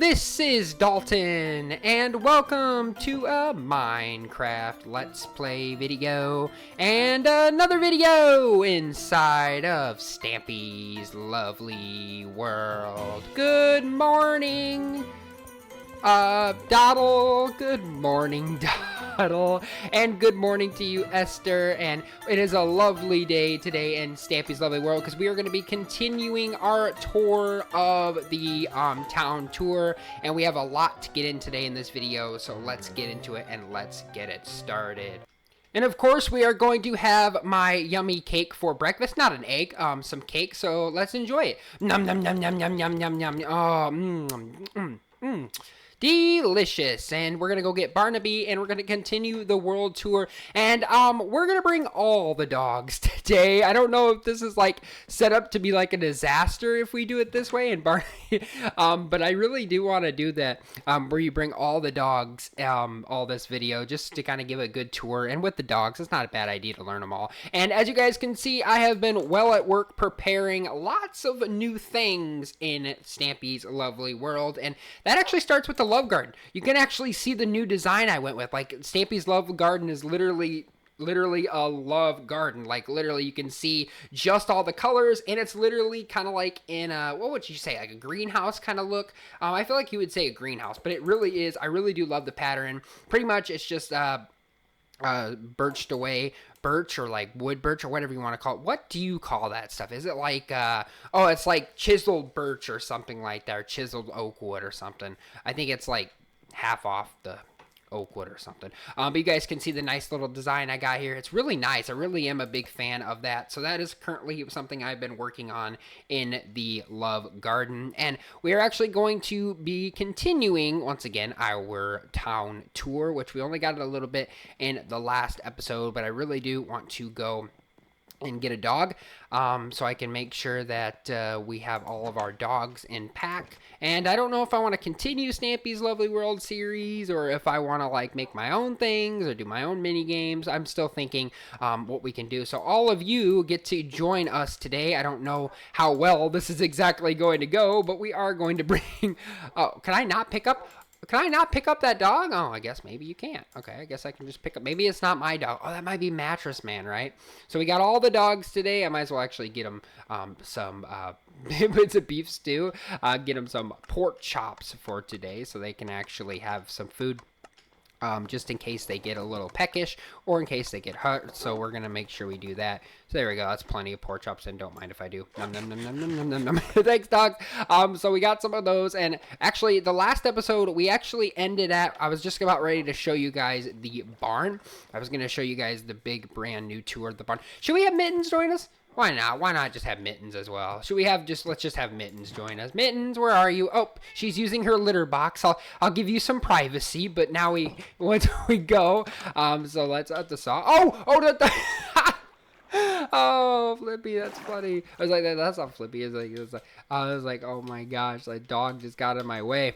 This is Dalton, and welcome to a Minecraft Let's Play video, and another video inside of Stampy's lovely world. Good morning, Doddle. Good morning, Doddle. And good morning to you, Esther. And it is a lovely day today in Stampy's lovely world because we are going to be continuing our tour of the town tour. And we have a lot to get in today in this video. So let's get into it and let's get it started. And of course, we are going to have my yummy cake for breakfast. Not an egg, some cake. So let's enjoy it. Nom nom nom nom nom nom nom nom. Oh, delicious. And we're gonna go get Barnaby and we're gonna continue the world tour, and we're gonna bring all the dogs today. I don't know if this is like set up to be like a disaster if we do it this way, and Barnaby but I really do want to do that where you bring all the dogs all this video just to kind of give a good tour. And with the dogs, it's not a bad idea to learn them all. And as you guys can see, I have been well at work preparing lots of new things in Stampy's lovely world, and that actually starts with the Love Garden. You can actually see the new design I went with. Like, Stampy's Love Garden is literally a love garden. Like, literally you can see just all the colors, and it's literally kind of like in a, what would you say, like a greenhouse kind of look. I feel like you would say a greenhouse, but it really is. I really do love the pattern. Pretty much it's just birched away birch, or like wood birch, or whatever you want to call it. What do you call that stuff? Is it like oh, it's like chiseled birch or something like that, or chiseled oak wood or something. I think it's like half off the oak wood or something. But you guys can see the nice little design I got here. It's really nice. I really am a big fan of that. So that is currently something I've been working on in the Love Garden. And we are actually going to be continuing, once again, our town tour, which we only got a little bit in the last episode, but I really do want to go and get a dog, so I can make sure that we have all of our dogs in pack. And I don't know if I want to continue Stampy's Lovely World series, or if I want to like make my own things or do my own mini games. I'm still thinking what we can do. So all of you get to join us today. I don't know how well this is exactly going to go, but we are going to bring oh, can I not pick up that dog? Oh, I guess maybe you can't. Okay, I guess I can just pick up. Maybe it's not my dog. Oh, that might be Mattress Man, right? So we got all the dogs today. I might as well actually get them some bits of beef stew. Get them some pork chops for today so they can actually have some food. Just in case they get a little peckish or in case they get hurt. So we're going to make sure we do that. So there we go. That's plenty of pork chops, and don't mind if I do. Nom, nom, nom, nom, nom, nom, nom, nom. Thanks, dogs. So we got some of those. And actually, the last episode, we actually ended at, I was just about ready to show you guys the barn. I was going to show you guys the big brand new tour of the barn. Should we have Mittens join us? Why not? Why not just have Mittens as well? Should we have let's just have Mittens join us. Mittens, where are you? Oh, she's using her litter box. I'll give you some privacy, but now once we go, so let's at the saw. Oh, Flippy, that's funny. I was like, that's not Flippy. I was like, oh my gosh, the dog just got in my way.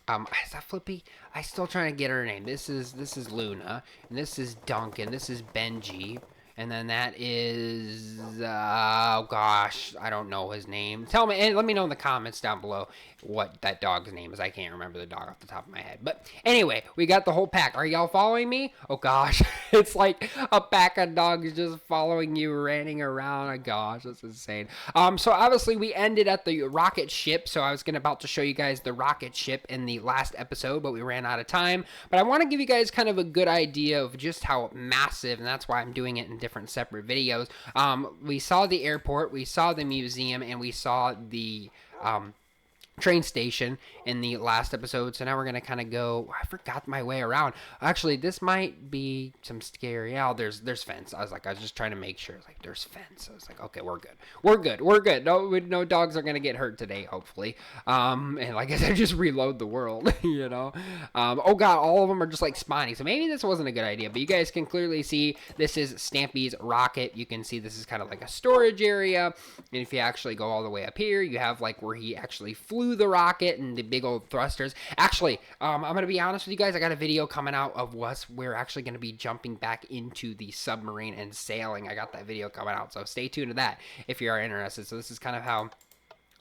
Is that Flippy? I'm still trying to get her name. This is Luna, and this is Duncan. This is Benji. And then that is, oh gosh, I don't know his name. Tell me, and let me know in the comments down below what that dog's name is. I can't remember the dog off the top of my head. But anyway, we got the whole pack. Are y'all following me? Oh gosh, it's like a pack of dogs just following you, running around. Oh gosh, that's insane. So obviously we ended at the rocket ship. So I was about to show you guys the rocket ship in the last episode, but we ran out of time. But I want to give you guys kind of a good idea of just how massive, and that's why I'm doing it in different separate videos. We saw the airport, we saw the museum, and we saw the train station in the last episode. So now we're gonna kind of go, I forgot my way around. Actually, this might be some scary. Oh, there's fence. I was just trying to make sure. Like, there's fence. I was like, okay, we're good. No dogs are gonna get hurt today, hopefully. And like I said, just reload the world. You know. Oh god, all of them are just like spawning. So maybe this wasn't a good idea. But you guys can clearly see this is Stampy's rocket. You can see this is kind of like a storage area. And if you actually go all the way up here, you have like where he actually flew the rocket and the big old thrusters. Actually, I'm gonna be honest with you guys, I got a video coming out of us. We're actually gonna be jumping back into the submarine and sailing. I got that video coming out, so stay tuned to that if you are interested. So this is kind of how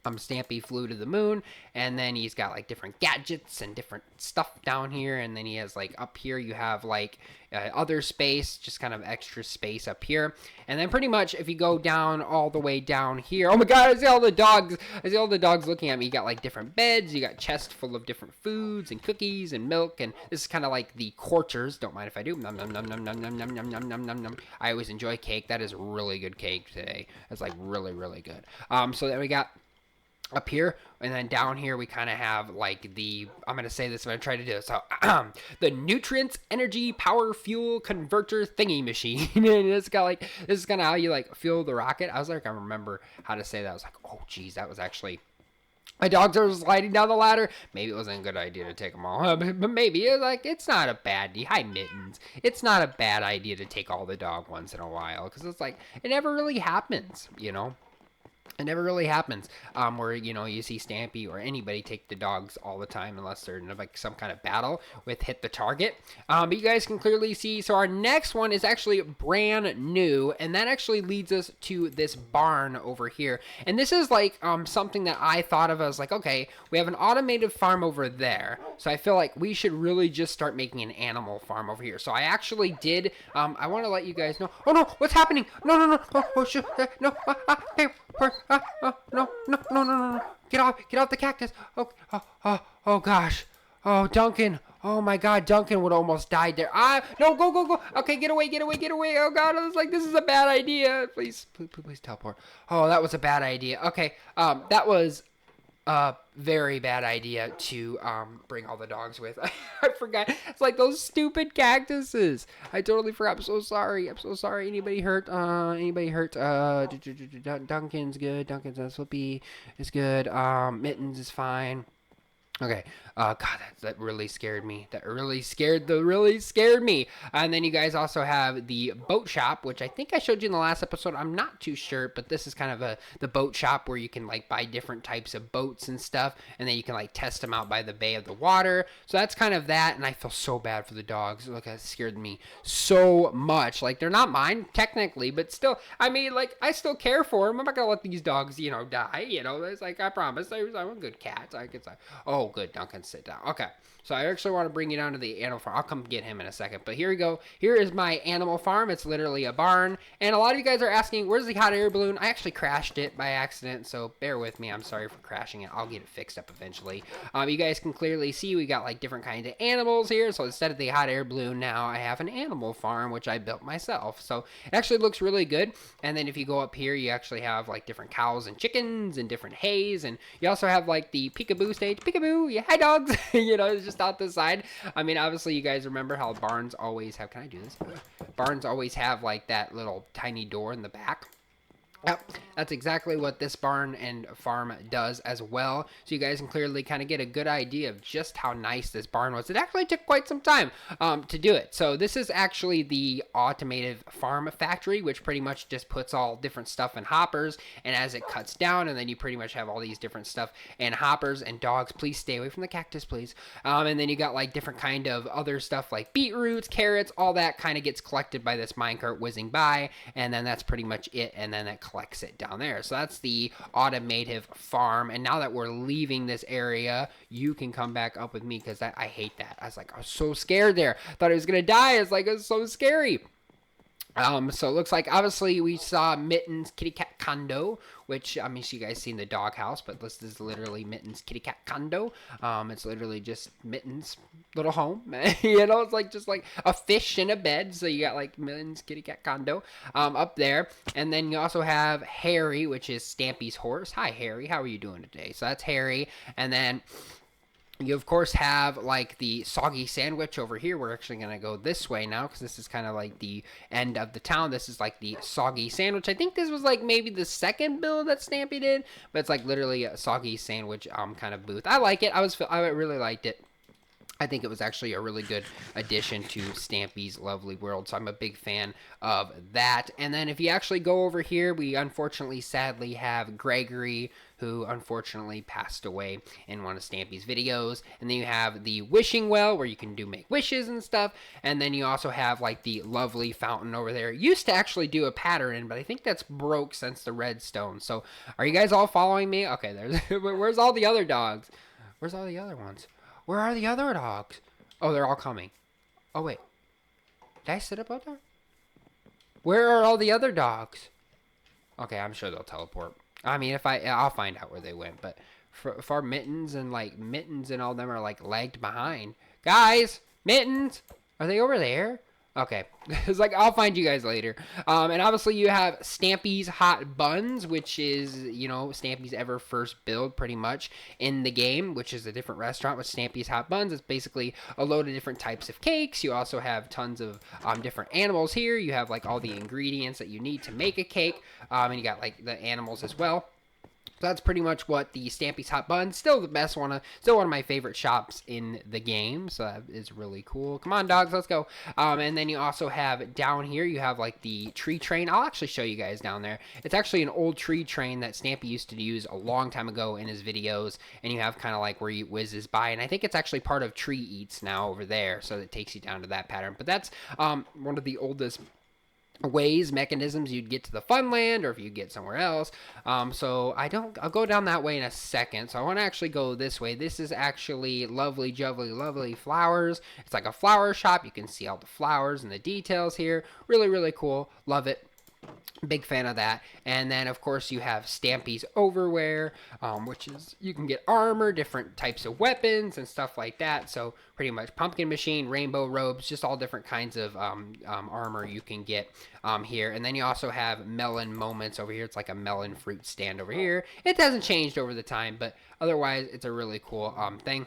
Stampy flew to the moon, and then he's got like different gadgets and different stuff down here, and then he has like up here you have like other space, just kind of extra space up here, and then pretty much if you go down all the way down here, oh my god, I see all the dogs looking at me. You got like different beds, you got chests full of different foods and cookies and milk, and this is kind of like the quarters. Don't mind if I do. Nom nom nom nom nom nom nom nom nom nom nom nom. I always enjoy cake. That is really good cake today. That's like really good. So then we got up here, and then down here we kind of have like the, I'm gonna say this, I'm gonna try to do it. So the nutrients energy power fuel converter thingy machine. And it's got like, this is kind of how you like fuel the rocket. I was like, I remember how to say that. I was like, oh geez, that was actually, my dogs are sliding down the ladder. Maybe it wasn't a good idea to take them all, but maybe it's like, it's not a bad idea. Hi, Mittens. It's not a bad idea to take all the dog once in a while, because it's like, it never really happens, you know. It never really happens where, you know, you see Stampy or anybody take the dogs all the time unless they're in like some kind of battle with hit the target. But you guys can clearly see, so our next one is actually brand new, and that actually leads us to this barn over here. And this is like something that I thought of as like, okay, we have an automated farm over there, so I feel like we should really just start making an animal farm over here. So I actually did, I want to let you guys know, oh no, what's happening? No, oh shoot, no, hey, no. Get off the cactus. Oh gosh. Oh, Duncan. Oh my god, Duncan would almost died there. No, go. Okay, get away. Oh god, I was like, this is a bad idea. Please teleport. Oh, that was a bad idea. Okay, that was a very bad idea to bring all the dogs with. I forgot. It's like those stupid cactuses. I totally forgot. I'm so sorry. Anybody hurt? Duncan's good. Slippy is good. Mittens is fine. Okay. God, that really scared me. That really scared me. And then you guys also have the boat shop, which I think I showed you in the last episode. I'm not too sure, but this is kind of the boat shop where you can like buy different types of boats and stuff, and then you can like test them out by the bay of the water. So that's kind of that, and I feel so bad for the dogs. Look, that scared me so much. Like, they're not mine technically, but still, I mean, like, I still care for them. I'm not gonna let these dogs, you know, die. You know, it's like, I promise. I'm a good cat. I could say, oh, good, Duncan, sit down. Okay, so I actually want to bring you down to the animal farm. I'll come get him in a second, but here we go. Here is my animal farm. It's literally a barn, and a lot of you guys are asking, where's the hot air balloon? I actually crashed it by accident, so bear with me. I'm sorry for crashing it. I'll get it fixed up eventually. You guys can clearly see we got like different kinds of animals here, so instead of the hot air balloon, now I have an animal farm, which I built myself, so it actually looks really good. And then if you go up here, you actually have like different cows and chickens and different hays, and you also have like the peekaboo stage. Peekaboo, yeah, hi dogs. You know, it's just out the side. I mean, obviously you guys remember how barns always have, can I do this? Barns always have like that little tiny door in the back. Yep, that's exactly what this barn and farm does as well. So you guys can clearly kind of get a good idea of just how nice this barn was. It actually took quite some time to do it. So this is actually the automated farm factory, which pretty much just puts all different stuff in hoppers. And as it cuts down, and then you pretty much have all these different stuff in hoppers. And dogs, please stay away from the cactus, please. And then you got like different kind of other stuff like beetroots, carrots, all that kind of gets collected by this minecart whizzing by. And then that's pretty much it. And then that collects it down there. So that's the automative farm. And now that we're leaving this area, you can come back up with me, because I hate that. I was so scared there. Thought I was gonna die. It's like, it's so scary. So it looks like obviously we saw Mittens kitty cat condo, which, I mean, so you guys seen the doghouse, but this is literally Mittens kitty cat condo. It's literally just Mittens little home. You know, it's like just like a fish in a bed. So you got like Mittens kitty cat condo up there. And then you also have Harry, which is Stampy's horse. Hi Harry, how are you doing today? So that's Harry. And then you, of course, have, like, the soggy sandwich over here. We're actually going to go this way now, because this is kind of, like, the end of the town. This is, like, the soggy sandwich. I think this was, like, maybe the second build that Stampy did, but it's, like, literally a soggy sandwich kind of booth. I like it. I really liked it. I think it was actually a really good addition to Stampy's Lovely World, so I'm a big fan of that. And then if you actually go over here, we unfortunately, sadly have Gregory, who unfortunately passed away in one of Stampy's videos. And then you have the Wishing Well, where you can make wishes and stuff. And then you also have like the lovely fountain over there. It used to actually do a pattern, but I think that's broke since the redstone. So are you guys all following me? Okay, there's where's all the other dogs? Where's all the other ones? Where are the other dogs? Oh, they're all coming. Oh, wait. Did I sit up out there? Where are all the other dogs? Okay, I'm sure they'll teleport. I mean, I'll find out where they went. But for Mittens and all them are like lagged behind. Guys, Mittens, are they over there? Okay, it's like I'll find you guys later. And obviously you have Stampy's Hot Buns, which is, you know, Stampy's ever first build pretty much in the game, which is a different restaurant with Stampy's Hot Buns. It's basically a load of different types of cakes. You also have tons of different animals here. You have like all the ingredients that you need to make a cake, and you got like the animals as well. So that's pretty much what the Stampy's Hot Bun. Still the best one. Still one of my favorite shops in the game. So that is really cool. Come on, dogs, let's go. And then you also have down here, you have like the tree train. I'll actually show you guys down there. It's actually an old tree train that Stampy used to use a long time ago in his videos. And you have kind of like where he whizzes by. And I think it's actually part of Tree Eats now over there. So it takes you down to that pattern. But that's one of the oldest mechanisms you'd get to the Funland, or if you get somewhere else. So I'll go down that way in a second. So I want to actually go this way. This is actually lovely, jubbly, lovely flowers. It's like a flower shop. You can see all the flowers and the details here. Really, really cool. Love it. Big fan of that. And then of course you have Stampy's Overwear, which is you can get armor, different types of weapons and stuff like that. So pretty much pumpkin machine, rainbow robes, just all different kinds of armor you can get here. And then you also have melon moments over here. It's like a melon fruit stand over here. It hasn't changed over the time, but otherwise it's a really cool thing.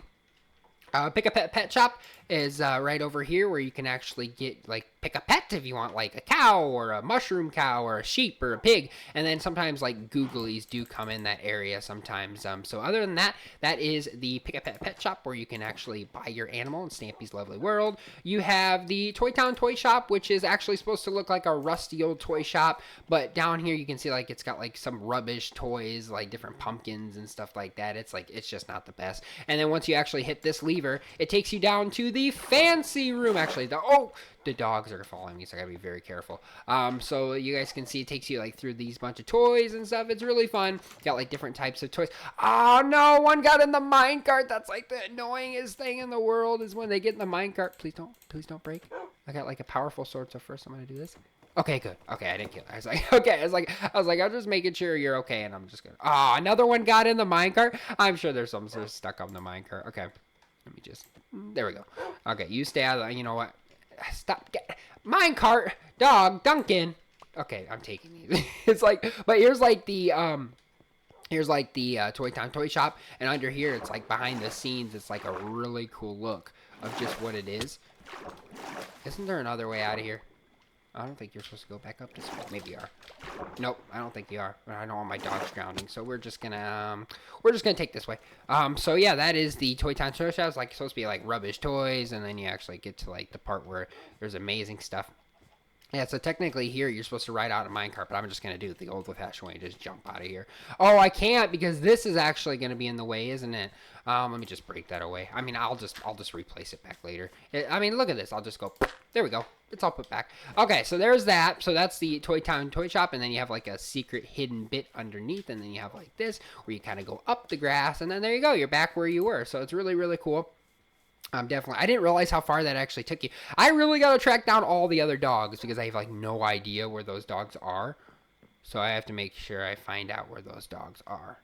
Pick a Pet shop is right over here, where you can actually get like pick a pet if you want, like a cow or a mushroom cow or a sheep or a pig. And then sometimes like googlies do come in that area sometimes. So other than that, that is the Pick a Pet shop, where you can actually buy your animal in Stampy's Lovely World. You have the Toy Town Toy Shop, which is actually supposed to look like a rusty old toy shop, but down here you can see like it's got like some rubbish toys, like different pumpkins and stuff like that. It's just not the best. And then once you actually hit this lever, it takes you down to the fancy room. Actually, the dogs are following me, so I gotta be very careful. So you guys can see it takes you like through these bunch of toys and stuff. It's really fun. Got like different types of toys. Oh no, one got in the minecart. That's like the annoyingest thing in the world, is when they get in the minecart. Please don't break. I got like a powerful sword, so first I'm gonna do this. Okay, good. Okay, I didn't kill it. I was like, okay. I was like, I'm just making sure you're okay, and I'm just gonna. Oh, another one got in the minecart. I'm sure there's some sort of stuck on the minecart. Okay, let me just. There we go. Okay, you stay out of the. You know what? Stop. Minecart dog Duncan. Okay, I'm taking these. It's like, but here's like the Toy Town Toy Shop, and under here it's like behind the scenes. It's like a really cool look of just what it is. Isn't there another way out of here? I don't think you're supposed to go back up this way. Maybe you are. Nope, I don't think you are. I don't want my dogs drowning, so we're just gonna take this way. So yeah, that is the Toy Town Toy Shop. It's like supposed to be like rubbish toys, and then you actually get to like the part where there's amazing stuff. Yeah, so technically here you're supposed to ride out a minecart, but I'm just gonna do it the old-fashioned way, just jump out of here. Oh, I can't, because this is actually gonna be in the way, isn't it? Let me just break that away. I mean, I'll just replace it back later. I mean, look at this. I'll just go. There we go. It's all put back. Okay, so there's that. So that's the Toy Town Toy Shop, and then you have like a secret hidden bit underneath, and then you have like this where you kind of go up the grass, and then there you go. You're back where you were. So it's really, really cool. Definitely. I didn't realize how far that actually took you. I really got to track down all the other dogs, because I have like no idea where those dogs are. So I have to make sure I find out where those dogs are.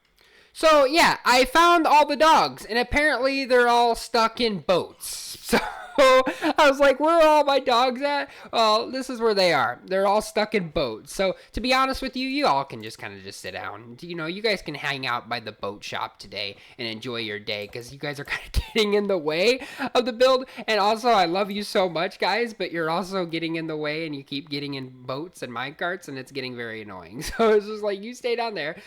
So yeah, I found all the dogs, and apparently they're all stuck in boats. So I was like, where are all my dogs at? Well, this is where they are. They're all stuck in boats. So to be honest with you, you all can just kind of just sit down. You know, you guys can hang out by the boat shop today and enjoy your day because you guys are kind of getting in the way of the build. And also, I love you so much, guys, but you're also getting in the way and you keep getting in boats and minecarts and it's getting very annoying. So it's just like, you stay down there.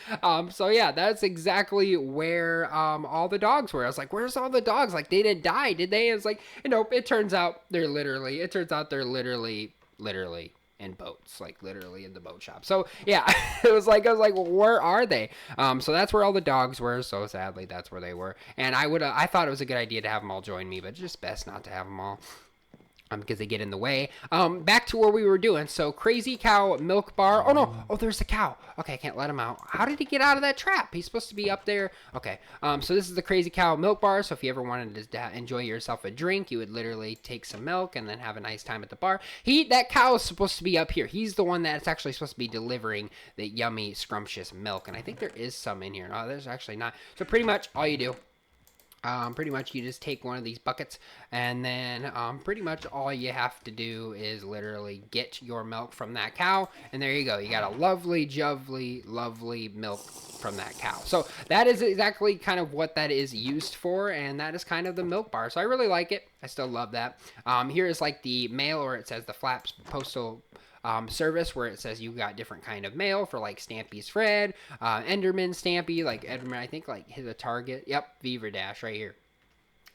So yeah, that's exactly where all the dogs were. I was like, where's all the dogs? Like, they didn't die, did they? And it's like, it turns out they're literally in boats, like literally in the boat shop. So yeah, I was like, well, where are they? So that's where all the dogs were. So sadly, that's where they were. And I thought it was a good idea to have them all join me, but it's just best not to have them all. Because they get in the way. Back to where we were doing. So Crazy Cow Milk Bar. Oh no! Oh, there's the cow. Okay, I can't let him out. How did he get out of that trap? He's supposed to be up there. Okay. So this is the Crazy Cow Milk Bar. So if you ever wanted to enjoy yourself a drink, you would literally take some milk and then have a nice time at the bar. That cow is supposed to be up here. He's the one that's actually supposed to be delivering the yummy, scrumptious milk. And I think there is some in here. No, there's actually not. So pretty much all you do. Pretty much you just take one of these buckets and then pretty much all you have to do is literally get your milk from that cow, and there you go. You got a lovely, lovely milk from that cow. So that is exactly kind of what that is used for, and that is kind of the milk bar. So I really like it. I still love that. Here is like the mail, or it says the Flaps Postal service, where it says you got different kind of mail for like Stampy's Fred, Enderman Stampy, like Enderman, I think like hit a target. Yep, Beaver Dash right here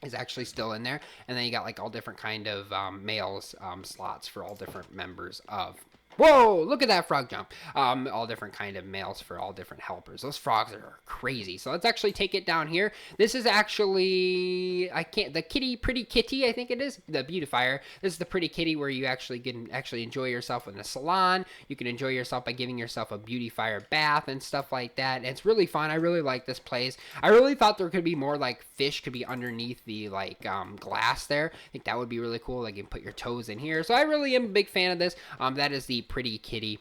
is actually still in there. And then you got like all different kind of mails slots for all different members of. Whoa, look at that frog jump. All different kind of mails for all different helpers. Those frogs are crazy. So let's actually take it down here. This is actually, the Pretty Kitty, I think it is, the beautifier. This is the Pretty Kitty where you actually can enjoy yourself in a salon. You can enjoy yourself by giving yourself a beautifier bath and stuff like that. And it's really fun. I really like this place. I really thought there could be more like fish could be underneath the like glass there. I think that would be really cool. Like you can put your toes in here. So I really am a big fan of this. That is the Pretty Kitty.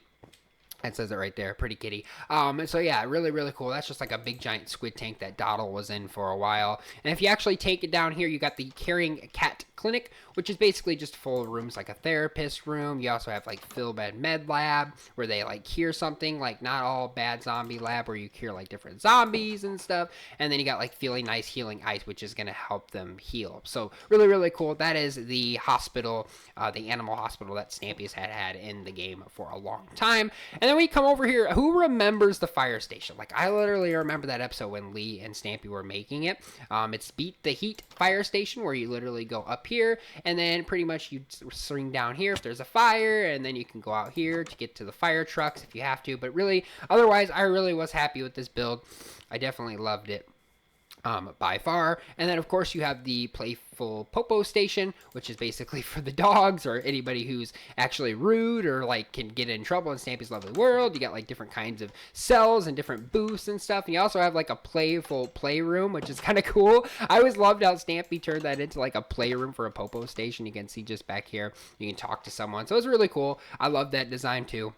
It says it right there, Pretty Kitty. And so yeah, really cool. That's just like a big giant squid tank that Doddle was in for a while. And if you actually take it down here, you got the Caring Cat Clinic, which is basically just full of rooms like a therapist room. You also have like Philbed Med Lab, where they like cure something, like not all bad zombie lab, where you cure like different zombies and stuff. And then you got like Feeling Nice Healing Ice, which is gonna help them heal. So really cool. That is the hospital, the animal hospital that Stampy's had in the game for a long time. And then we come over here. Who remembers the fire station? Like, I literally remember that episode when Lee and Stampy were making it. It's Beat the Heat fire station, where you literally go up here, and then pretty much you swing down here if there's a fire, and then you can go out here to get to the fire trucks if you have to. But really, otherwise, I really was happy with this build. I definitely loved it. By far. And then of course you have the Playful Popo Station, which is basically for the dogs or anybody who's actually rude or like can get in trouble in Stampy's Lovely World. You got like different kinds of cells and different booths and stuff. And you also have like a playful playroom, which is kind of cool. I always loved how Stampy turned that into like a playroom for a Popo Station. You can see just back here, you can talk to someone. So it's really cool. I love that design too.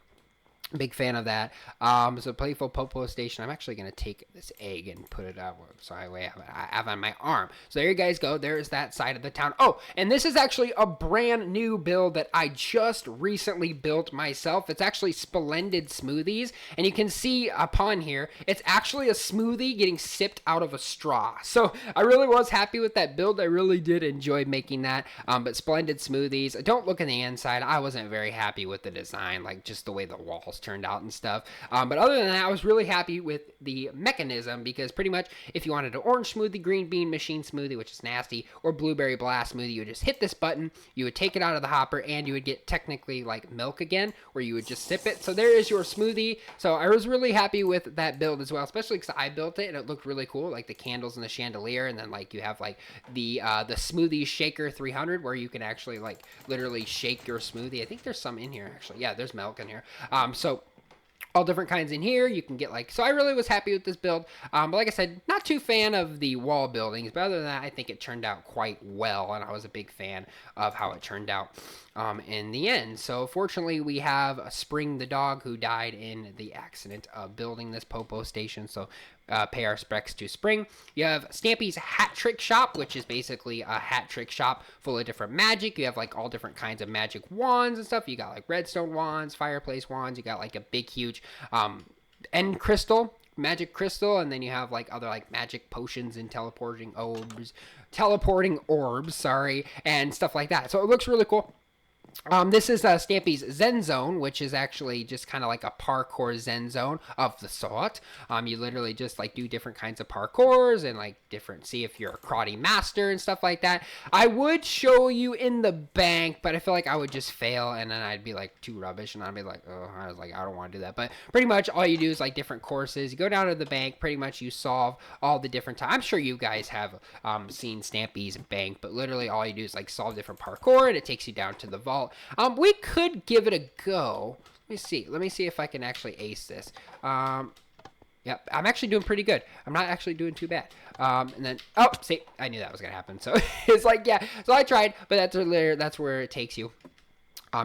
Big fan of that. So Playful Popo Station. I'm actually going to take this egg and put it out. Sorry, I have on my arm. So there you guys go. There's that side of the town. Oh, and this is actually a brand new build that I just recently built myself. It's actually Splendid Smoothies. And you can see upon here, it's actually a smoothie getting sipped out of a straw. So I really was happy with that build. I really did enjoy making that. But Splendid Smoothies. Don't look in the inside. I wasn't very happy with the design, like just the way the walls turned out and stuff. But other than that, I was really happy with the mechanism, because pretty much if you wanted an orange smoothie, green bean machine smoothie, which is nasty, or blueberry blast smoothie, you would just hit this button, you would take it out of the hopper, and you would get technically like milk again, where you would just sip it. So there is your smoothie. So I was really happy with that build as well, especially because I built it and it looked really cool, like the candles and the chandelier, and then like you have like the smoothie shaker 300, where you can actually like literally shake your smoothie. I think there's some in here actually. Yeah, there's milk in here. So all different kinds in here. You can get like, so I really was happy with this build. But like I said, not too fan of the wall buildings, but other than that, I think it turned out quite well, and I was a big fan of how it turned out in the end. So fortunately, we have Spring the dog, who died in the accident of building this Popo Station. So pay our respects to spring. You have Stampy's Hat Trick Shop, which is basically a hat trick shop full of different magic. You have like all different kinds of magic wands and stuff. You got like redstone wands, fireplace wands. You got like a big, huge end crystal, magic crystal, and then you have like other like magic potions and teleporting orbs, sorry, and stuff like that. So it looks really cool. This is Stampy's Zen Zone, which is actually just kind of like a parkour Zen zone of the sort. You literally just like do different kinds of parkours and like see if you're a karate master and stuff like that. I would show you in the bank, but I feel like I would just fail and then I'd be like too rubbish and I'd be like, oh, I was like, I don't want to do that. But pretty much all you do is like different courses. You go down to the bank, pretty much you solve all the different times. I'm sure you guys have seen Stampy's bank, but literally all you do is like solve different parkour and it takes you down to the vault. We could give it a go. Let me see if I can actually ace this. Yep, I'm actually doing pretty good. I'm not actually doing too bad. And then, oh, see, I knew that was gonna happen. So it's like, yeah. So I tried, but that's where it takes you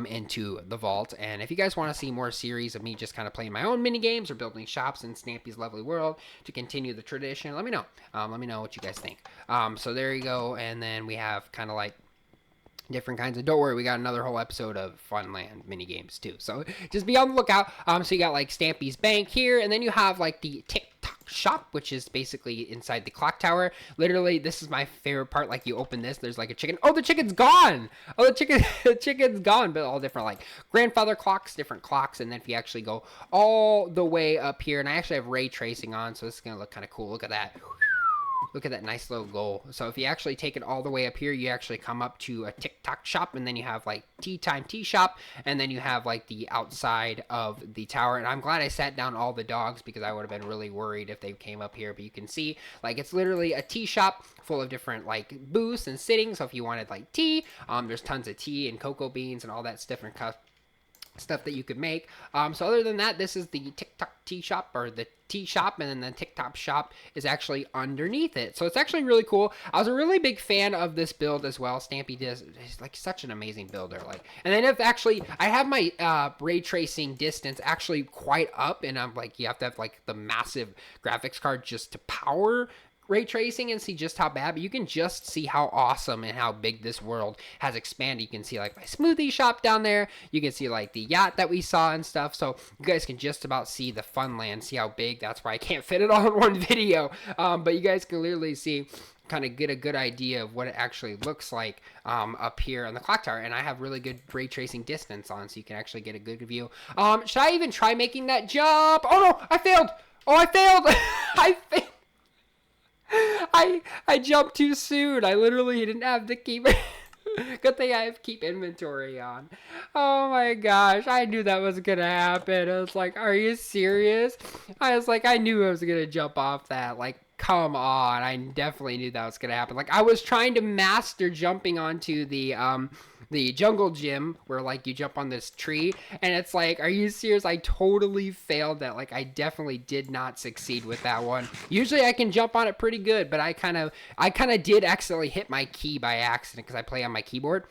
into the vault. And if you guys want to see more series of me just kind of playing my own mini games or building shops in Stampy's lovely world to continue the tradition, let me know. Let me know what you guys think. So there you go. And then we have kind of like different kinds of, don't worry, we got another whole episode of Funland mini games too, so just be on the lookout. So you got like Stampy's bank here, and then you have like the TikTok shop, which is basically inside the clock tower. Literally, this is my favorite part. Like you open this, there's like a chicken. Oh, the chicken's gone. Oh, the chicken's gone. But all different like grandfather clocks, different clocks, and then if you actually go all the way up here, and I actually have ray tracing on, so this is gonna look kind of cool. Look at that. Look at that nice little goal. So if you actually take it all the way up here, you actually come up to a TikTok shop, and then you have like tea time tea shop, and then you have like the outside of the tower. And I'm glad I sat down all the dogs because I would have been really worried if they came up here. But you can see like it's literally a tea shop full of different like booths and sittings. So if you wanted like tea, there's tons of tea and cocoa beans and all that different stuff that you could make. So other than that, this is the TikTok tea shop, or the tea shop, and then the TikTok shop is actually underneath it. So it's actually really cool. I was a really big fan of this build as well. Stampy is like such an amazing builder. Like, and then if actually I have my ray tracing distance actually quite up, and I'm like, you have to have like the massive graphics card just to power ray tracing and see just how bad, but you can just see how awesome and how big this world has expanded. You can see like my smoothie shop down there. You can see like the yacht that we saw and stuff. So you guys can just about see the Funland, see how big. That's why I can't fit it all in one video. But you guys can literally see, kind of get a good idea of what it actually looks like up here on the clock tower. And I have really good ray tracing distance on, so you can actually get a good view. Should I even try making that jump? Oh no, I failed. Oh, I failed. I failed. I jumped too soon. I literally didn't have to keep good thing I have keep inventory on. Oh my gosh, I knew that was gonna happen. I was like, are you serious? I was like, I knew I was gonna jump off that. Like, come on. I definitely knew that was gonna happen. Like, I was trying to master jumping onto the jungle gym where like you jump on this tree, and it's like, are you serious? I totally failed that. Like, I definitely did not succeed with that one. Usually I can jump on it pretty good, but I kind of did accidentally hit my key by accident because I play on my keyboard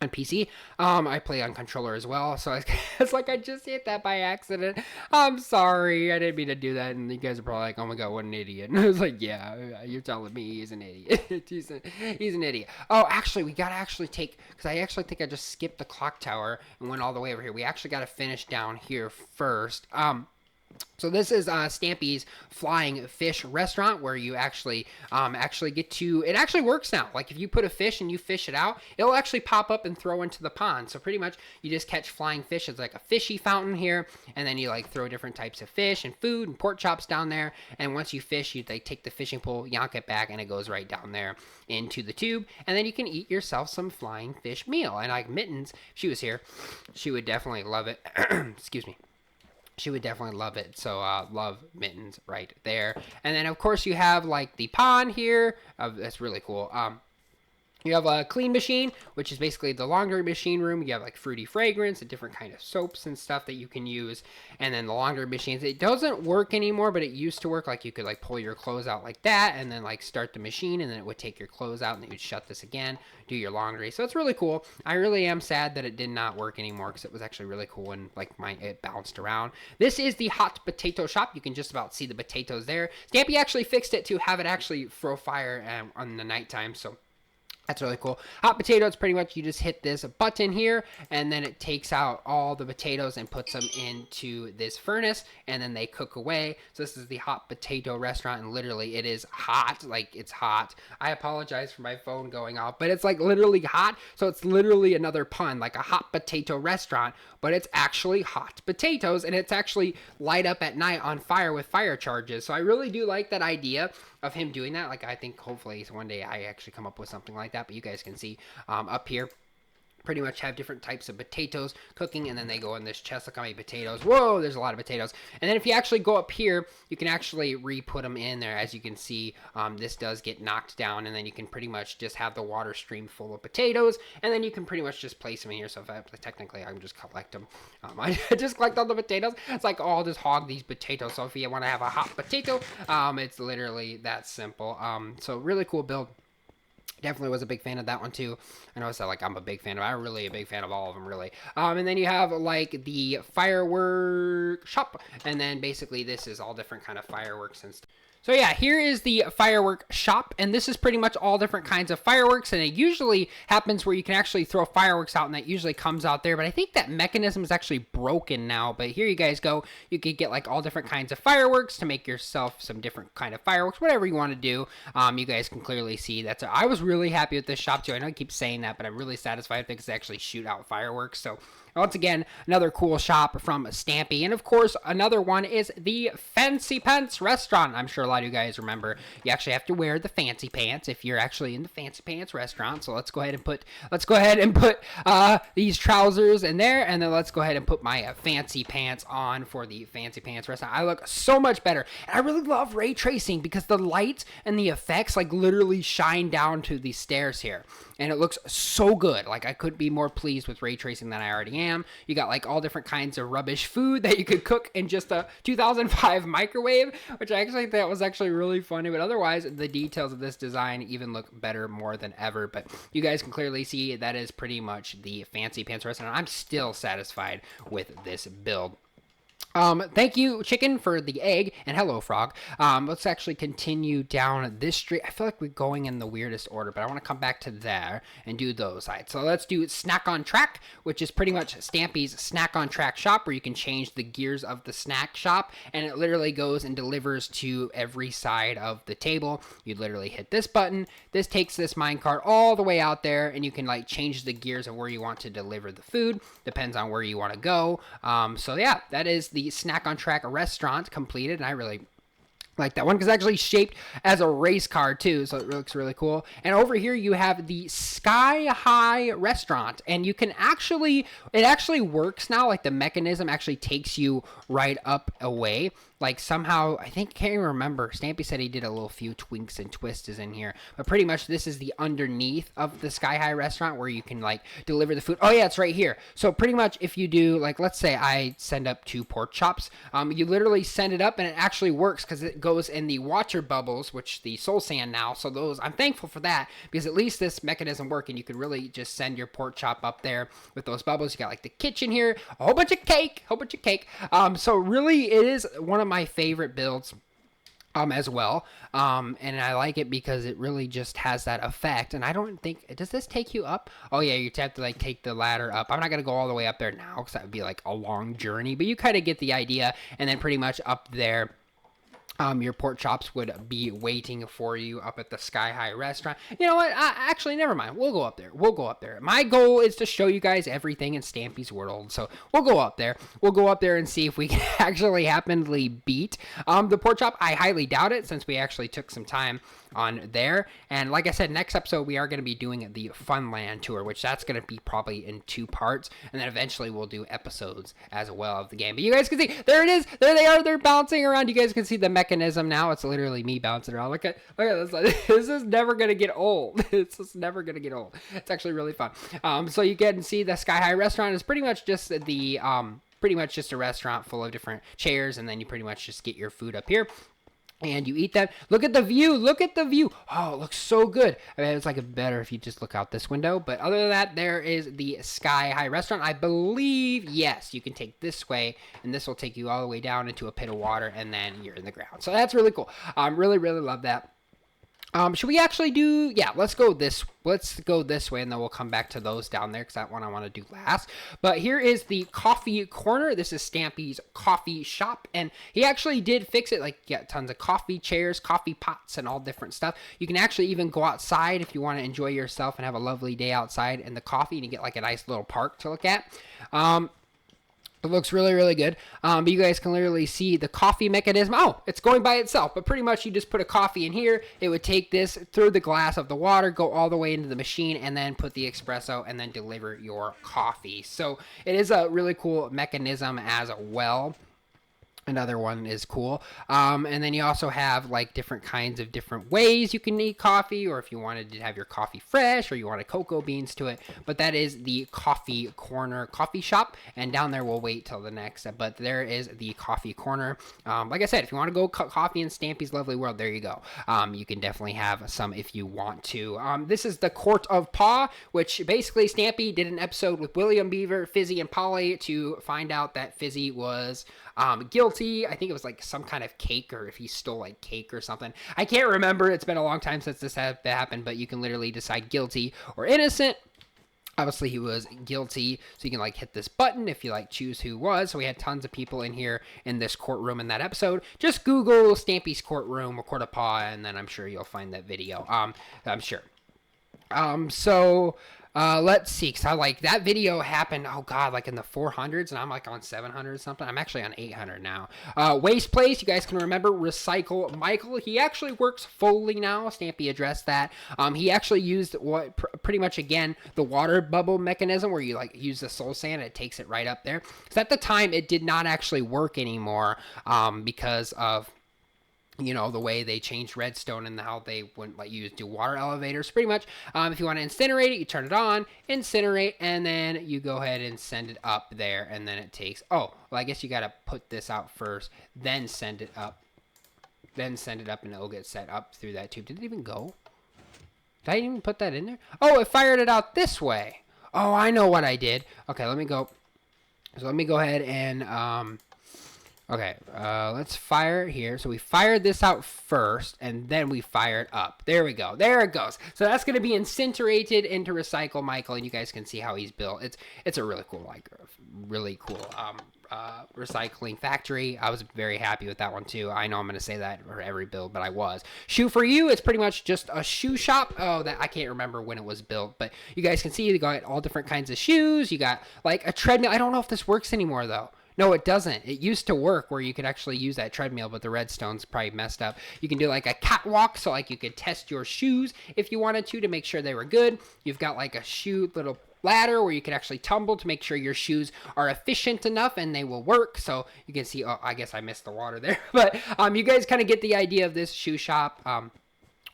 on PC. I play on controller as well, so it's like I just hit that by accident. I'm sorry, I didn't mean to do that. And you guys are probably like, oh my god, what an idiot. And I was like, yeah, you're telling me he's an idiot. he's an idiot. Oh, actually, we gotta actually take, because I actually think I just skipped the clock tower and went all the way over here. We actually gotta finish down here first. So this is Stampy's Flying Fish Restaurant, where you actually get to, it actually works now. Like if you put a fish and you fish it out, it'll actually pop up and throw into the pond. So pretty much you just catch flying fish. It's like a fishy fountain here, and then you like throw different types of fish and food and pork chops down there. And once you fish, you like take the fishing pole, yank it back, and it goes right down there into the tube. And then you can eat yourself some flying fish meal. And like Mittens, if she was here, she would definitely love it. Excuse me. She would definitely love it. So love Mittens right there. And then of course you have like the pond here. That's really cool. You have a clean machine, which is basically the laundry machine room. You have like fruity fragrance and different kind of soaps and stuff that you can use. And then the laundry machines, it doesn't work anymore, but it used to work. Like you could like pull your clothes out like that and then like start the machine, and then it would take your clothes out and then you'd shut this again, do your laundry. So it's really cool. I really am sad that it did not work anymore because it was actually really cool and like it bounced around. This is the hot potato shop. You can just about see the potatoes there. Stampy actually fixed it to have it actually throw fire on the nighttime. So that's really cool. Hot potatoes, pretty much you just hit this button here, and then it takes out all the potatoes and puts them into this furnace, and then they cook away. So this is the hot potato restaurant, and literally it is hot. Like, it's hot. I apologize for my phone going off, but it's like literally hot. So it's literally another pun, like a hot potato restaurant, but it's actually hot potatoes, and it's actually light up at night on fire with fire charges. So I really do like that idea of him doing that. Like, I think hopefully one day I actually come up with something like that, but you guys can see up here pretty much have different types of potatoes cooking, and then they go in this chest. Look how many potatoes. Whoa, there's a lot of potatoes. And then if you actually go up here, you can actually re-put them in there. As you can see, this does get knocked down, and then you can pretty much just have the water stream full of potatoes, and then you can pretty much just place them in here. So if I can just collect them. I just collect all the potatoes. It's like, oh, I'll just hog these potatoes. So if you want to have a hot potato, it's literally that simple. So really cool build. Definitely was a big fan of that one too. I know I said like I'm a big fan of, I'm really a big fan of all of them really. And then you have like the firework shop, and then basically this is all different kind of fireworks and stuff. So yeah, here is the firework shop, and this is pretty much all different kinds of fireworks, and it usually happens where you can actually throw fireworks out, and that usually comes out there, but I think that mechanism is actually broken now. But here you guys go. You could get like all different kinds of fireworks to make yourself some different kind of fireworks, whatever you want to do. You guys can clearly see I was really happy with this shop too. I know I keep saying that, but I'm really satisfied with it because they actually shoot out fireworks. So once again, another cool shop from Stampy. And of course, another one is the Fancy Pants restaurant. I'm sure a lot of you guys remember you actually have to wear the fancy pants if you're actually in the Fancy Pants restaurant. So let's go ahead and put these trousers in there, and then let's go ahead and put my fancy pants on for the Fancy Pants restaurant. I look so much better. And I really love ray tracing because the lights and the effects like literally shine down to the stairs here. And it looks so good. Like, I couldn't be more pleased with ray tracing than I already am. You got like all different kinds of rubbish food that you could cook in just a 2005 microwave, which I actually thought was actually really funny. But otherwise, the details of this design even look better more than ever. But you guys can clearly see that is pretty much the Fancy Pants restaurant. I'm still satisfied with this build. Thank you, chicken, for the egg, and hello, frog. Let's actually continue down this street. I feel like we're going in the weirdest order, but I want to come back to there and do those sides. So let's do Snack on Track, which is pretty much Stampy's Snack on Track shop, where you can change the gears of the snack shop, and it literally goes and delivers to every side of the table. You literally hit this button. This takes this minecart all the way out there, and you can like change the gears of where you want to deliver the food. Depends on where you want to go. So yeah, that is the Snack on Track restaurant completed, and I really like that one because it's actually shaped as a race car too, so it looks really cool. And over here you have the Sky High restaurant, and you can actually, it actually works now. Like, the mechanism actually takes you right up away. Like, somehow, I can't even remember. Stampy said he did a little few twinks and twists in here. But pretty much this is the underneath of the Sky High restaurant where you can, like, deliver the food. Oh, yeah, it's right here. So pretty much if you do, like, let's say I send up 2 pork chops. You literally send it up, and it actually works because it goes in the water bubbles, which the soul sand now. So those, I'm thankful for that because at least this mechanism worked, and you could really just send your pork chop up there with those bubbles. You got, like, the kitchen here, a whole bunch of cake. So really, it is one of my favorite builds as well, and I like it because it really just has that effect. And I don't think, does this take you up? Oh yeah, you have to like take the ladder up. I'm not gonna go all the way up there now because that would be like a long journey, but you kind of get the idea. And then pretty much up there, your pork chops would be waiting for you up at the Sky High restaurant. You know what? Actually, never mind. We'll go up there. My goal is to show you guys everything in Stampy's world. So we'll go up there. And see if we can actually happily beat the pork chop. I highly doubt it, since we actually took some time on there. And like I said, next episode we are going to be doing the Funland tour, which that's going to be probably in 2 parts, and then eventually we'll do episodes as well of the game. But you guys can see, there it is, there they are, they're bouncing around. You guys can see the mechanism now. It's literally me bouncing around. Look at this. This is never going to get old. It's just never going to get old. It's actually really fun. So you can see the Sky High Restaurant is pretty much just the pretty much just a restaurant full of different chairs, and then you pretty much just get your food up here and you eat that. Look at the view. Look at the view. Oh, it looks so good. I mean, it's like better if you just look out this window. But other than that, there is the Sky High Restaurant. I believe, yes, you can take this way, and this will take you all the way down into a pit of water, and then you're in the ground. So that's really cool. Really, really love that. Should we actually do, yeah, let's go this way, and then we'll come back to those down there, because that one I want to do last. But here is the coffee corner. This is Stampy's coffee shop, and he actually did fix it. Like, you got tons of coffee chairs, coffee pots, and all different stuff. You can actually even go outside if you want to enjoy yourself and have a lovely day outside in the coffee, and you get like a nice little park to look at. It looks really, really good. But you guys can literally see the coffee mechanism. Oh, it's going by itself. But pretty much you just put a coffee in here. It would take this through the glass of the water, go all the way into the machine, and then put the espresso and then deliver your coffee. So it is a really cool mechanism as well. Another one is cool. And then you also have like different kinds of different ways you can eat coffee, or if you wanted to have your coffee fresh, or you wanted cocoa beans to it. But that is the coffee corner coffee shop, and down there we'll wait till the next. But there is the coffee corner. Like I said, if you want to go coffee in Stampy's Lovely World, there you go. You can definitely have some if you want to. This is the Court of Paw, which basically Stampy did an episode with William Beaver, Fizzy, and Polly to find out that Fizzy was guilty. I think it was like some kind of cake, or if he stole like cake or something. I can't remember. It's been a long time since this happened, but you can literally decide guilty or innocent. Obviously he was guilty, so you can like hit this button if you like choose who was. So we had tons of people in here in this courtroom in that episode. Just Google Stampy's courtroom or Court of Paw, and then I'm sure you'll find that video. I'm sure. Let's see, because I like that video happened, oh god, like in the 400s, and I'm like on 700 or something. I'm actually on 800 now. Waste Place, you guys can remember Recycle Michael. He actually works fully now. Stampy addressed that. He actually used what pretty much again the water bubble mechanism, where you like use the soul sand and it takes it right up there. So at the time it did not actually work anymore because of, you know, the way they changed redstone and how they wouldn't let you do water elevators. Pretty much, if you want to incinerate it, you turn it on, incinerate, and then you go ahead and send it up there, and then it takes, oh, well, I guess you got to put this out first, then send it up, and it'll get set up through that tube. Did it even go? Did I even put that in there? Oh, it fired it out this way. Oh, I know what I did. Okay, let me go. So let me go ahead and, okay, let's fire it here. So we fired this out first, and then we fire it up. There we go. There it goes. So that's going to be incinerated into Recycle Michael, and you guys can see how he's built. It's a really cool, recycling factory. I was very happy with that one too. I know I'm going to say that for every build, but I was. Shoe for You, it's pretty much just a shoe shop. Oh, that I can't remember when it was built, but you guys can see you got all different kinds of shoes. You got like a treadmill. I don't know if this works anymore though. No, it doesn't. It used to work where you could actually use that treadmill, but the redstone's probably messed up. You can do like a catwalk, so like you could test your shoes if you wanted to make sure they were good. You've got like a shoe little ladder where you can actually tumble to make sure your shoes are efficient enough and they will work. So you can see, oh, I guess I missed the water there, but you guys kind of get the idea of this shoe shop.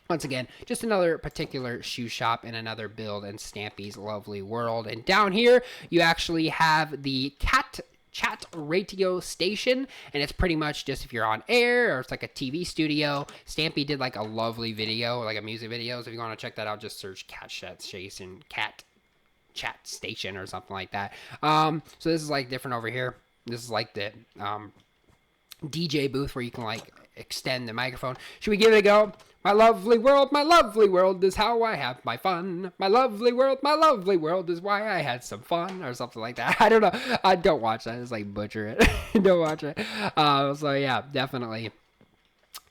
Once again, just another particular shoe shop and another build in Stampy's Lovely World. And down here, you actually have the chat radio station, and it's pretty much just if you're on air or it's like a TV studio. Stampy did like a lovely video, like a music video. So if you want to check that out, just search Cat Chat Station or something like that. So this is like different over here. This is like the DJ booth where you can like extend the microphone. Should we give it a go? My lovely world is how I have my fun. My lovely world is why I had some fun, or something like that. I don't know. I don't watch that. It's like butcher it. Don't watch it. So yeah, definitely.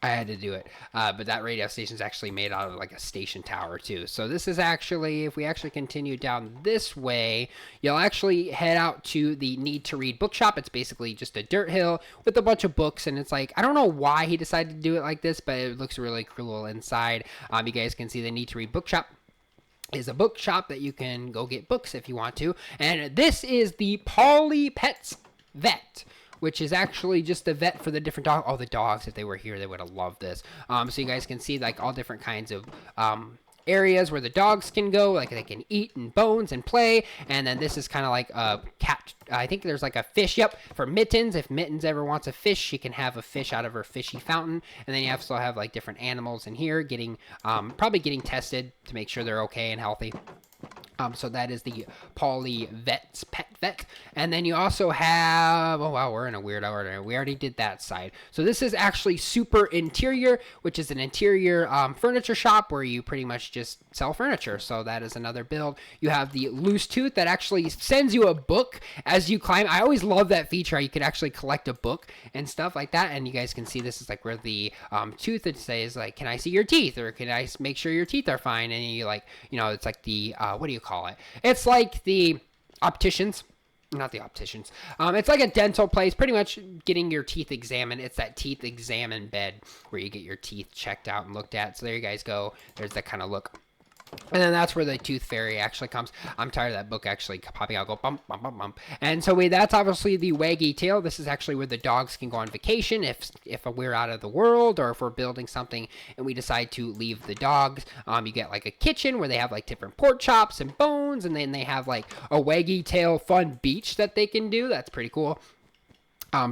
I had to do it. But that radio station is actually made out of like a station tower too. So this is actually, if we actually continue down this way, you'll actually head out to the Need to Read bookshop. It's basically just a dirt hill with a bunch of books. And it's like, I don't know why he decided to do it like this, but it looks really cool inside. You guys can see the Need to Read bookshop is a bookshop that you can go get books if you want to. And this is the Polly Pets Vet, which is actually just a vet for the different dogs. Oh, the dogs, if they were here, they would have loved this. So you guys can see like all different kinds of areas where the dogs can go, like they can eat and bones and play. And then this is kind of like a cat. I think there's like a fish, yep, for Mittens. If Mittens ever wants a fish, she can have a fish out of her fishy fountain. And then you also have like different animals in here getting, probably getting tested to make sure they're okay and healthy. So that is the Polly Vet's Pet Vet. And then you also have, oh wow, we're in a weird order. We already did that side. So this is actually Super Interior, which is an interior furniture shop where you pretty much just sell furniture. So that is another build. You have the Loose Tooth that actually sends you a book as you climb. I always love that feature. You could actually collect a book and stuff like that. And you guys can see this is like where the tooth, it says like, can I see your teeth? Or can I make sure your teeth are fine? And you like, you know, it's like the, what do you call it? It's like the opticians. Not the opticians. It's like a dental place, pretty much getting your teeth examined. It's that teeth examine bed where you get your teeth checked out and looked at. So there you guys go. There's that kind of look. And then that's where the Tooth Fairy actually comes. I'm tired of that book actually popping out, go bump, bump, bump, bump. And so that's obviously the Waggy Tail. This is actually where the dogs can go on vacation if we're out of the world or if we're building something and we decide to leave the dogs. You get like a kitchen where they have like different pork chops and bones, and then they have like a Waggy Tail fun beach that they can do. That's pretty cool.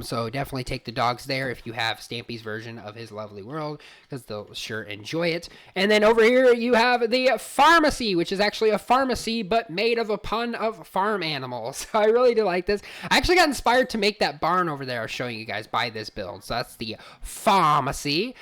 So definitely take the dogs there if you have Stampy's version of His Lovely World, because they'll sure enjoy it. And then over here you have the pharmacy, which is actually a pharmacy, but made of a pun of farm animals. I really do like this. I actually got inspired to make that barn over there I was showing you guys by this build. So that's the pharmacy.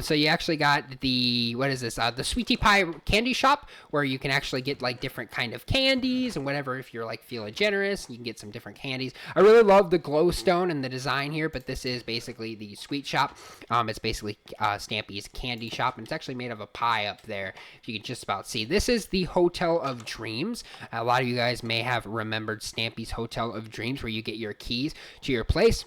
So you actually got the, what is this? The Sweetie Pie candy shop, where you can actually get like different kind of candies and whatever. If you're like feeling generous, you can get some different candies. I really love the glowstone and the design here, but this is basically the sweet shop. It's basically Stampy's candy shop, and it's actually made of a pie up there, if you can just about see. This is the Hotel of Dreams. A lot of you guys may have remembered Stampy's Hotel of Dreams, where you get your keys to your place.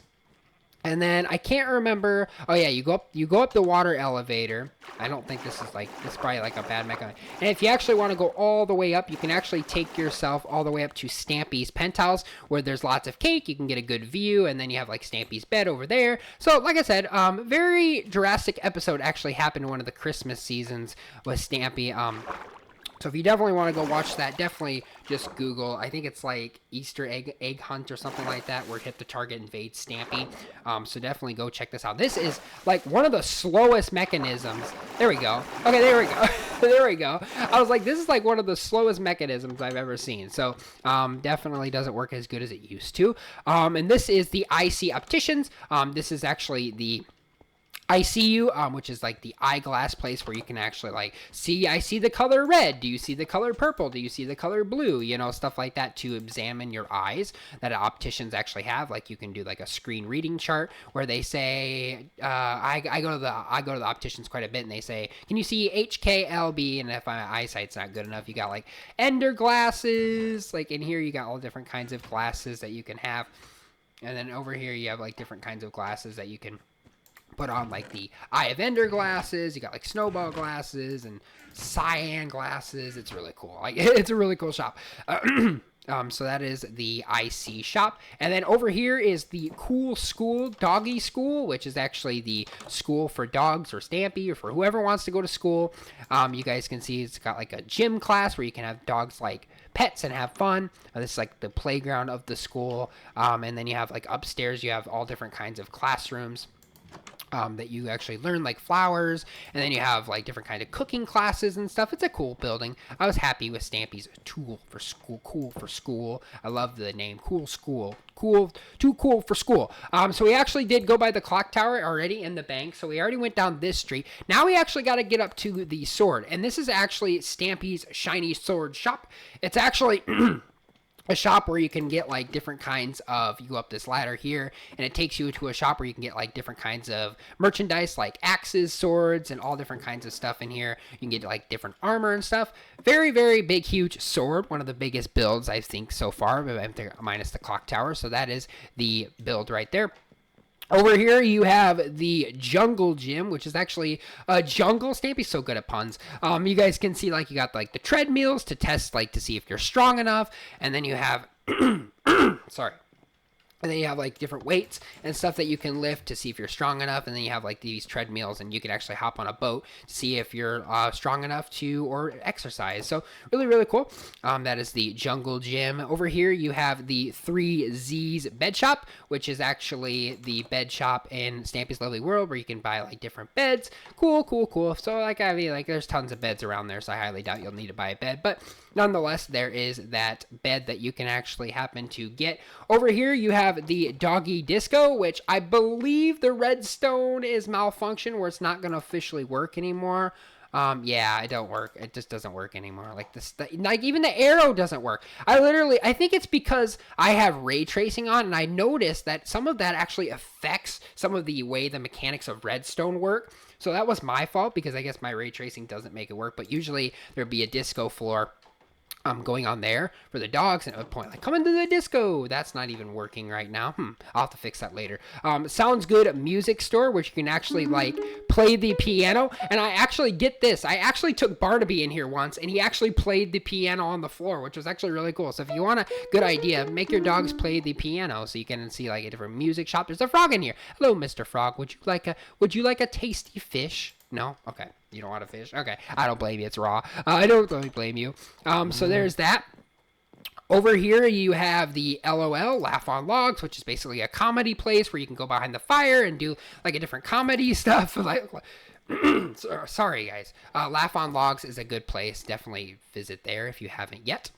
And then I can't remember. Oh yeah, you go up the water elevator. I don't think this is probably like a bad mechanism. And if you actually want to go all the way up, you can actually take yourself all the way up to Stampy's penthouse, where there's lots of cake. You can get a good view, and then you have like Stampy's bed over there. So like I said, very Jurassic episode actually happened in one of the Christmas seasons with Stampy. So if you definitely want to go watch that, definitely just Google. I think it's like Easter egg hunt or something like that, where hit the target, invade Stampy. So definitely go check this out. This is like one of the slowest mechanisms. There we go. Okay, there we go. There we go. I was like, this is like one of the slowest mechanisms I've ever seen. So definitely doesn't work as good as it used to. And this is the IC Opticians. This is actually the ICU, which is like the eyeglass place where you can actually like see, I see the color red. Do you see the color purple? Do you see the color blue? You know, stuff like that to examine your eyes that opticians actually have. Like you can do like a screen reading chart where they say, I go to the opticians quite a bit, and they say, can you see HKLB? And if my eyesight's not good enough, you got like Ender glasses. Like in here, you got all different kinds of glasses that you can have. And then over here, you have like different kinds of glasses that you can put on, like the Eye of Ender glasses. You got like Snowball glasses and Cyan glasses. It's really cool. Like it's a really cool shop. So that is the IC shop. And then over here is the Cool School, Doggy School, which is actually the school for dogs or Stampy or for whoever wants to go to school. You guys can see it's got like a gym class where you can have dogs like pets and have fun. This is like the playground of the school. And then you have like upstairs, you have all different kinds of classrooms that you actually learn, like flowers, and then you have like different kind of cooking classes and stuff. It's a cool building. I was happy with Stampy's Tool for School, Cool for School. I love the name, Cool School. Cool, too cool for school. So we actually did go by the clock tower already in the bank, so we already went down this street. Now we actually got to get up to the sword, and this is actually Stampy's Shiny Sword Shop. It's actually a shop where you can get like different kinds of, you go up this ladder here and it takes you to a shop where you can get like different kinds of merchandise like axes, swords, and all different kinds of stuff in here. You can get like different armor and stuff. Very, very big, huge sword. One of the biggest builds I think so far, minus the clock tower. So that is the build right there. Over here, you have the jungle gym, which is actually a jungle. Stampy's so good at puns. You guys can see, like, you got, like, the treadmills to test, like, to see if you're strong enough. And then you have, sorry. And then you have like different weights and stuff that you can lift to see if you're strong enough. And then you have like these treadmills and you can actually hop on a boat to see if you're strong enough to or exercise. So really, really cool. That is the jungle gym. Over here you have the 3Z's bed shop, which is actually the bed shop in Stampy's Lovely World where you can buy like different beds. Cool, cool, cool. So like, I mean, like there's tons of beds around there. So I highly doubt you'll need to buy a bed, but nonetheless, there is that bed that you can actually happen to get. Over here, you have the doggy disco, which I believe the redstone is malfunction where it's not going to officially work anymore. Yeah, it don't work. It just doesn't work anymore. Like this, like even the arrow doesn't work. I think it's because I have ray tracing on, and I noticed that some of that actually affects some of the way the mechanics of redstone work. So that was my fault because I guess my ray tracing doesn't make it work. But usually there'd be a disco floor going on there for the dogs, and at a point like, come into the disco. That's not even working right now. I'll have to fix that later. Sounds Good music store, which you can actually like play the piano. And I actually get this. I actually took Barnaby in here once, and he actually played the piano on the floor, which was actually really cool. So if you want a good idea, make your dogs play the piano so you can see like a different music shop. There's a frog in here. Hello, Mr. Frog. Would you like a tasty fish? No? Okay. You don't want a fish? Okay. I don't blame you. It's raw. I don't really blame you. So there's that. Over here, you have the LOL, Laugh on Logs, which is basically a comedy place where you can go behind the fire and do like a different comedy stuff. Like, sorry, guys. Laugh on Logs is a good place. Definitely visit there if you haven't yet.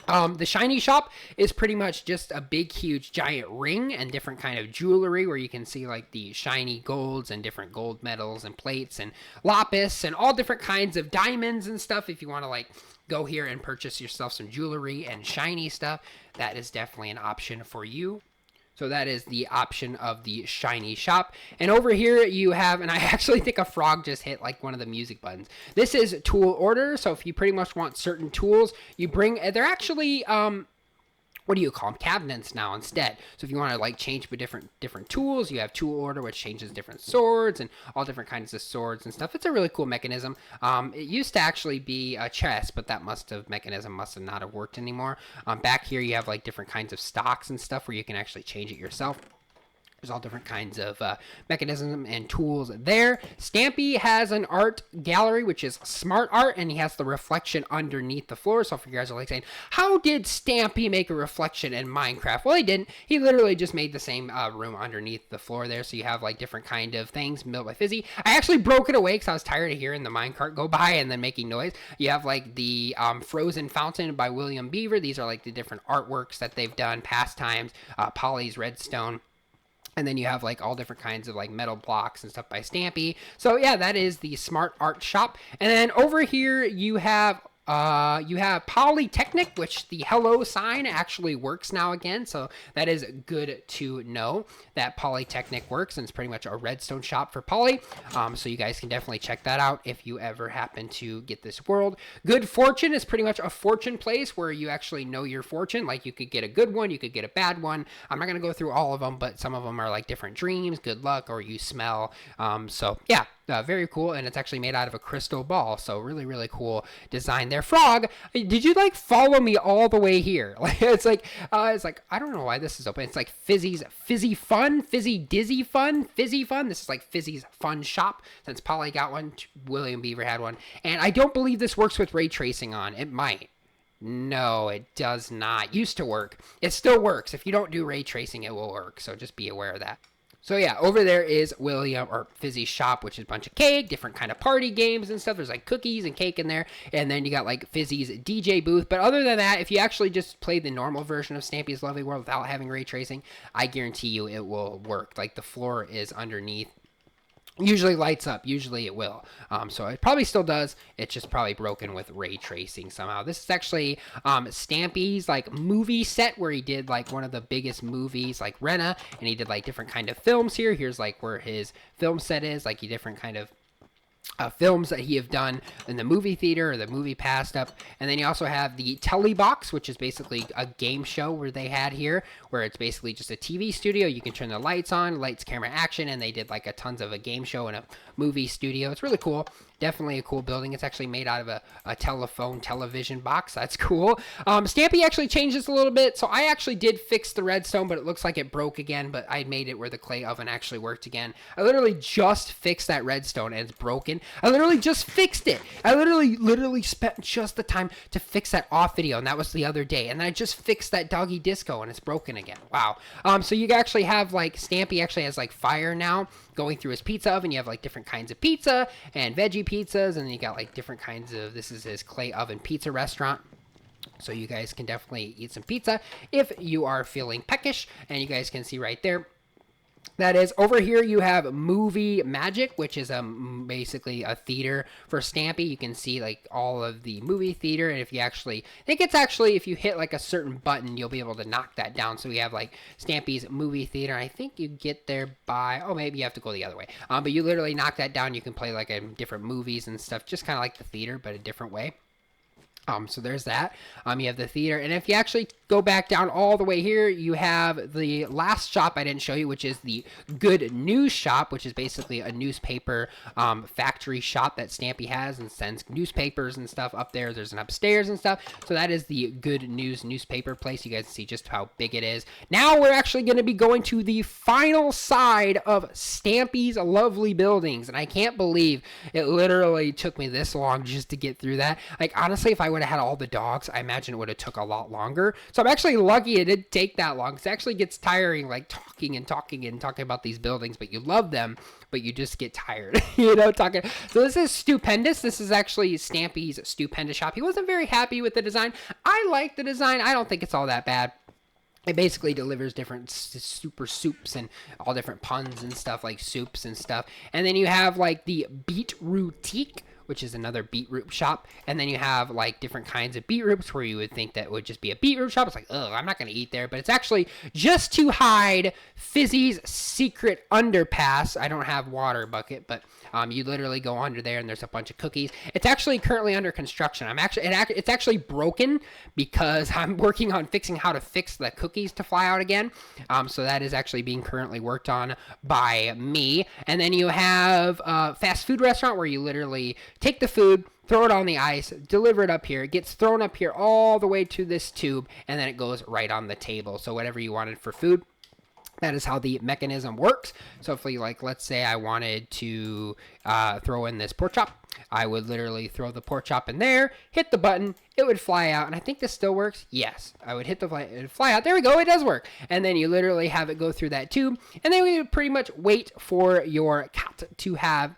The shiny shop is pretty much just a big, huge, giant ring and different kind of jewelry where you can see like the shiny golds and different gold medals and plates and lapis and all different kinds of diamonds and stuff. If you want to like go here and purchase yourself some jewelry and shiny stuff, that is definitely an option for you. So that is the option of the shiny shop. And over here you have, and I actually think a frog just hit like one of the music buttons. This is tool order. So if you pretty much want certain tools, you bring, they're actually, what do you call them? Cabinets now instead. So if you want to like change with different tools, you have tool order, which changes different swords and all different kinds of swords and stuff. It's a really cool mechanism. It used to actually be a chest, but that mechanism must have not have worked anymore. Back here, you have like different kinds of stocks and stuff where you can actually change it yourself. There's all different kinds of mechanisms and tools there. Stampy has an art gallery, which is smart art, and he has the reflection underneath the floor. So if you guys are like saying, how did Stampy make a reflection in Minecraft? Well, he didn't. He literally just made the same room underneath the floor there. So you have like different kind of things built by Fizzy. I actually broke it away because I was tired of hearing the minecart go by and then making noise. You have like the Frozen Fountain by William Beaver. These are like the different artworks that they've done, pastimes, Polly's Redstone. And then you have like all different kinds of like metal blocks and stuff by Stampy. So yeah, that is the smart art shop. And then over here you have Polytechnic, which the hello sign actually works now again. So that is good to know that Polytechnic works, and it's pretty much a redstone shop for Poly. So you guys can definitely check that out if you ever happen to get this world. Good Fortune is pretty much a fortune place where you actually know your fortune. Like you could get a good one, you could get a bad one. I'm not going to go through all of them, but some of them are like different dreams, good luck, or you smell. So yeah. Very cool, and it's actually made out of a crystal ball, so really, really cool design there. Frog, did you like follow me all the way here? Like it's like I don't know why this is open. It's like Fizzy Fun, Fizzy Dizzy Fun, Fizzy Fun. This is like Fizzy's fun shop. Since Polly got one, William Beaver had one, and I don't believe this works with ray tracing on. It might. No, it does not. Used to work. It still works. If you don't do ray tracing, it will work. So just be aware of that. So yeah, over there is William or Fizzy's shop, which is a bunch of cake, different kind of party games and stuff. There's like cookies and cake in there. And then you got like Fizzy's DJ booth. But other than that, if you actually just play the normal version of Stampy's Lovely World without having ray tracing, I guarantee you it will work. Like the floor is underneath usually lights up. Usually it will. So it probably still does. It's just probably broken with ray tracing somehow. This is actually Stampy's like movie set where he did like one of the biggest movies like Rena, and he did like different kind of films here. Here's like where his film set is, like different kind of films that he have done in the movie theater or the movie passed up. And then you also have the Telly Box, which is basically a game show where they had here, where it's basically just a TV studio. You can turn the lights on, lights, camera, action, and they did like a tons of a game show in a movie studio. It's really cool. Definitely a cool building. It's actually made out of a television box. That's cool. Stampy actually changed this a little bit. So I actually did fix the redstone, but it looks like it broke again. But I made it where the clay oven actually worked again. I literally just fixed that redstone and it's broken. I literally just fixed it. I literally spent just the time to fix that off video, and that was the other day. And I just fixed that doggy disco and it's broken again. Wow. So you actually have like Stampy actually has like fire now going through his pizza oven. You have like different kinds of pizza and veggie pizzas, and then you got like different kinds of, this is his clay oven pizza restaurant. So you guys can definitely eat some pizza if you are feeling peckish, and you guys can see right there. That is, over here you have Movie Magic, which is basically a theater for Stampy. You can see like all of the movie theater, and if you actually, I think it's actually, if you hit like a certain button, you'll be able to knock that down. So we have like Stampy's movie theater. I think you get there by, oh, maybe you have to go the other way. But you literally knock that down. You can play like different movies and stuff, just kind of like the theater, but a different way. So there's that. You have the theater, and if you actually go back down all the way here, you have the last shop I didn't show you, which is the Good News Shop, which is basically a newspaper factory shop that Stampy has and sends newspapers and stuff up there. There's an upstairs and stuff. So that is the Good News newspaper place. You guys see just how big it is. Now we're actually going to be going to the final side of Stampy's lovely buildings, and I can't believe it literally took me this long just to get through that. Like, honestly, if I would have had all the dogs, I imagine it would have took a lot longer. So I'm actually lucky it didn't take that long, because it actually gets tiring, like talking about these buildings, but you love them, but you just get tired, talking. So this is Stupendous. This is actually Stampy's Stupendous shop. He wasn't very happy with the design. I like the design. I don't think it's all that bad. It basically delivers different super soups and all different puns and stuff, like soups and stuff. And then you have like the Beetrootique, which is another beetroot shop. And then you have like different kinds of beetroots where you would think that would just be a beetroot shop. It's like, oh, I'm not going to eat there. But it's actually just to hide Fizzy's secret underpass. I don't have water bucket, but you literally go under there and there's a bunch of cookies. It's actually currently under construction. It's actually broken because I'm working on fixing how to fix the cookies to fly out again. So that is actually being currently worked on by me. And then you have a fast food restaurant where you literally take the food, throw it on the ice, deliver it up here. It gets thrown up here all the way to this tube, and then it goes right on the table. So whatever you wanted for food, that is how the mechanism works. So if like, let's say I wanted to throw in this pork chop, I would literally throw the pork chop in there, hit the button, it would fly out. And I think this still works. Yes, I would hit it would fly out. There we go. It does work. And then you literally have it go through that tube. And then we would pretty much wait for your cat to have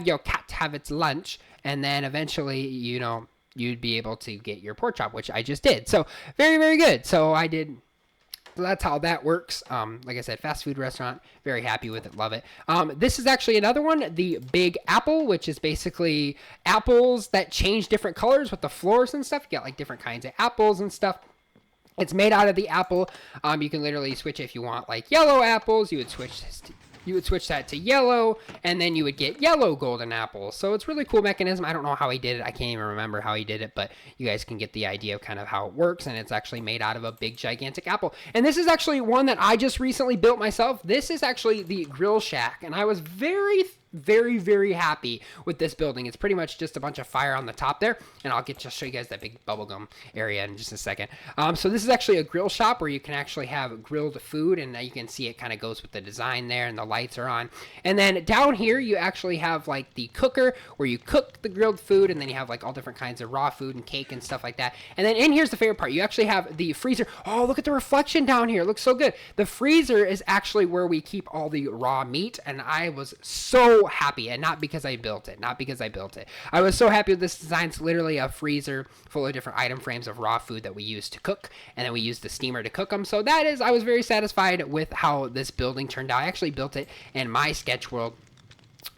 your cat have its lunch. And then eventually, you'd be able to get your pork chop, which I just did. So very, very good. So I did. So that's how that works. Like I said, fast food restaurant, very happy with it, love it. This is actually another one, the Big Apple, which is basically apples that change different colors with the floors and stuff. You got like different kinds of apples and stuff. It's made out of the apple. You can literally switch it if you want like yellow apples. You would switch that to yellow, and then you would get yellow golden apples. So it's really cool mechanism. I don't know how he did it. I can't even remember how he did it, but you guys can get the idea of kind of how it works, and it's actually made out of a big, gigantic apple. And this is actually one that I just recently built myself. This is actually the Grill Shack, and I was very, very happy with this building. It's pretty much just a bunch of fire on the top there, and I'll just show you guys that big bubblegum area in just a second. So this is actually a grill shop where you can actually have grilled food, and you can see it kind of goes with the design there, and the lights are on. And then down here you actually have like the cooker where you cook the grilled food, and then you have like all different kinds of raw food and cake and stuff like that. And then in here's the favorite part. You actually have the freezer. Oh, look at the reflection down here. It looks so good. The freezer is actually where we keep all the raw meat, and I was so happy, and not because I built it. I was so happy with this design. It's literally a freezer full of different item frames of raw food that we use to cook, and then we use the steamer to cook them. So I was very satisfied with how this building turned out. I actually built it in my sketch world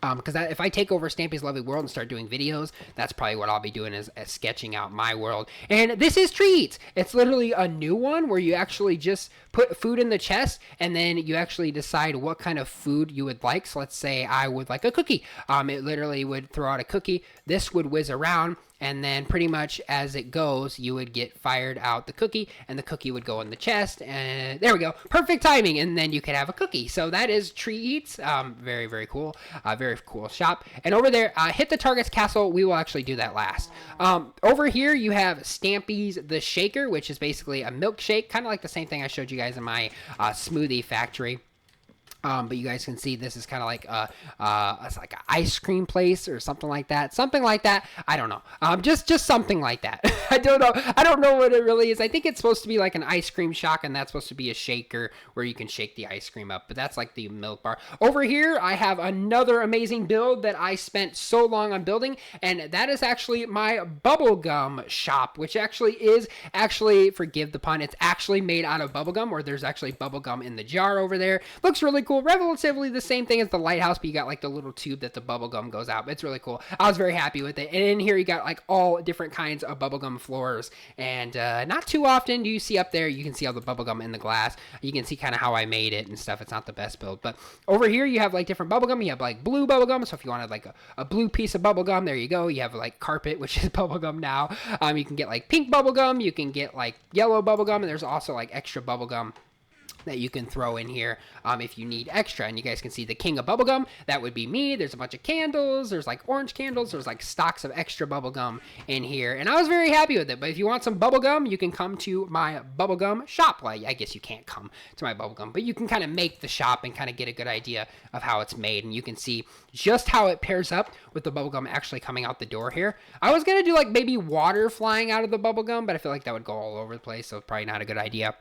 Because if I take over Stampy's Lovely World and start doing videos, that's probably what I'll be doing is sketching out my world. And this is Treats. It's literally a new one where you actually just put food in the chest and then you actually decide what kind of food you would like. So let's say I would like a cookie. It literally would throw out a cookie. This would whiz around. And then pretty much as it goes, you would get fired out the cookie, and the cookie would go in the chest, and there we go. Perfect timing, and then you could have a cookie. So that is Treats. Very, very cool. Very cool shop. And over there, hit the target's castle. We will actually do that last. Over here, you have Stampy's The Shaker, which is basically a milkshake, kind of like the same thing I showed you guys in my smoothie factory. But you guys can see this is kind of like it's like an ice cream place or something like that. Something like that. I don't know. Just something like that. I don't know. I don't know what it really is. I think it's supposed to be like an ice cream shack, and that's supposed to be a shaker where you can shake the ice cream up. But that's like the milk bar. Over here, I have another amazing build that I spent so long on building, and that is actually my bubblegum shop, which actually is forgive the pun, it's actually made out of bubblegum, or there's actually bubblegum in the jar over there. Looks really cool. Relatively the same thing as the lighthouse, but you got like the little tube that the bubblegum goes out. It's really cool. I was very happy with it. And in here you got like all different kinds of bubblegum floors, and not too often do you see up there. You can see all the bubblegum in the glass. You can see kind of how I made it and stuff. It's not the best build, but over here you have like different bubblegum. You have like blue bubblegum, so if you wanted like a blue piece of bubblegum, there you go. You have like carpet, which is bubblegum now. You can get like pink bubblegum, you can get like yellow bubblegum, and there's also like extra bubblegum that you can throw in here if you need extra. And you guys can see the king of bubblegum. That would be me. There's a bunch of candles. There's like orange candles. There's like stocks of extra bubblegum in here. And I was very happy with it. But if you want some bubblegum, you can come to my bubblegum shop. Well, I guess you can't come to my bubblegum, but you can kind of make the shop and kind of get a good idea of how it's made. And you can see just how it pairs up with the bubblegum actually coming out the door here. I was going to do like maybe water flying out of the bubblegum, but I feel like that would go all over the place. So probably not a good idea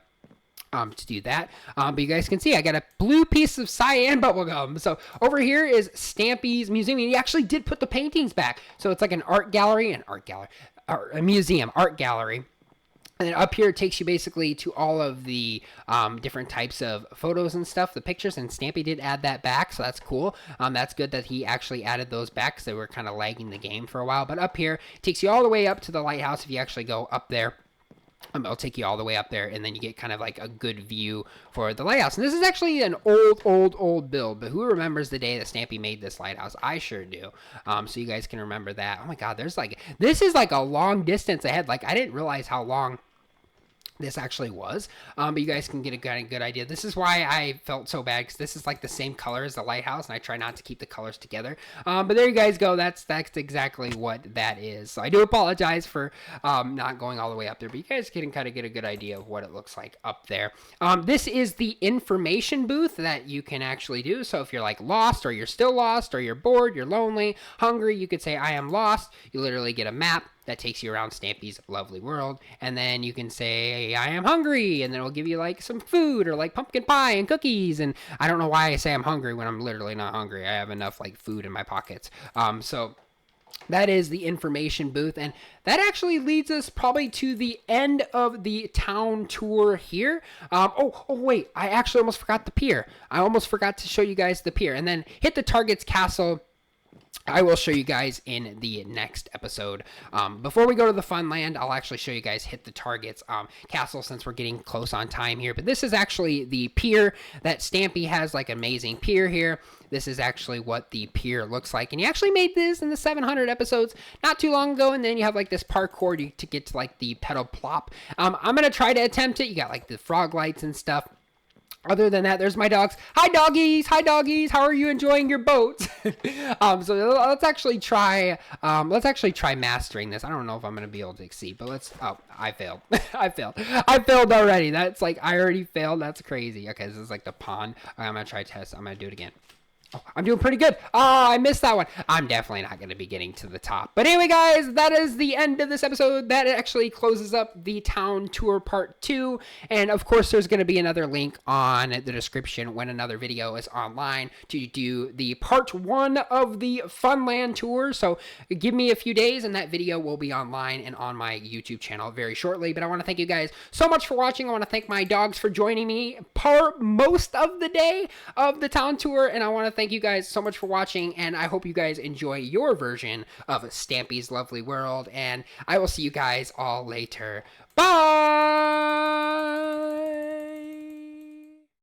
to do that. But you guys can see I got a blue piece of cyan bubblegum. So over here is Stampy's museum. He actually did put the paintings back. So it's like an art gallery, a museum, art gallery. And then up here it takes you basically to all of the different types of photos and stuff, the pictures, and Stampy did add that back, so that's cool. That's good that he actually added those back because they were kind of lagging the game for a while. But up here, it takes you all the way up to the lighthouse if you actually go up there. I'll take you all the way up there, and then you get kind of like a good view for the lighthouse. And this is actually an old build, but who remembers the day that Stampy made this lighthouse? I sure do. So you guys can remember that. Oh my God, this is like a long distance ahead. Like I didn't realize how long this actually was, but you guys can get a good idea. This is why I felt so bad, because this is like the same color as the lighthouse, and I try not to keep the colors together. But there you guys go. That's exactly what that is. So I do apologize for not going all the way up there, but you guys can kind of get a good idea of what it looks like up there. This is the information booth that you can actually do. So if you're like lost, or you're still lost, or you're bored, you're lonely, hungry, you could say I am lost. You literally get a map that takes you around Stampy's Lovely World, and then you can say I am hungry, and then it'll give you like some food or like pumpkin pie and cookies. And I don't know why I say I'm hungry when I'm literally not hungry. I have enough like food in my pockets. So that is the information booth, and that actually leads us probably to the end of the town tour here. Oh wait, I actually almost forgot the pier. I almost forgot to show you guys the pier, and then hit the target's castle. I will show you guys in the next episode. Before we go to the fun land, I'll actually show you guys hit the target's castle, since we're getting close on time here. But this is actually the pier that Stampy has, like amazing pier here. This is actually what the pier looks like. And he actually made this in the 700 episodes not too long ago. And then you have like this parkour to get to like the pedal plop. I'm going to try to attempt it. You got like the frog lights and stuff. Other than that, there's my dogs. Hi, doggies. Hi, doggies. How are you enjoying your boats? So let's actually try mastering this. I don't know if I'm going to be able to succeed, but I failed. I failed already. That's like, I already failed. That's crazy. Okay, this is like the pond. Okay, I'm going to try test. I'm going to do it again. Oh, I'm doing pretty good. Oh, I missed that one. I'm definitely not going to be getting to the top. But anyway, guys, that is the end of this episode. That actually closes up the town tour part 2. And of course, there's going to be another link on the description when another video is online to do the part 1 of the Funland tour. So give me a few days and that video will be online and on my YouTube channel very shortly. But I want to thank you guys so much for watching. I want to thank my dogs for joining me most of the day of the town tour. And I want to thank you guys so much for watching, and I hope you guys enjoy your version of Stampy's Lovely World, and I will see you guys all later. Bye!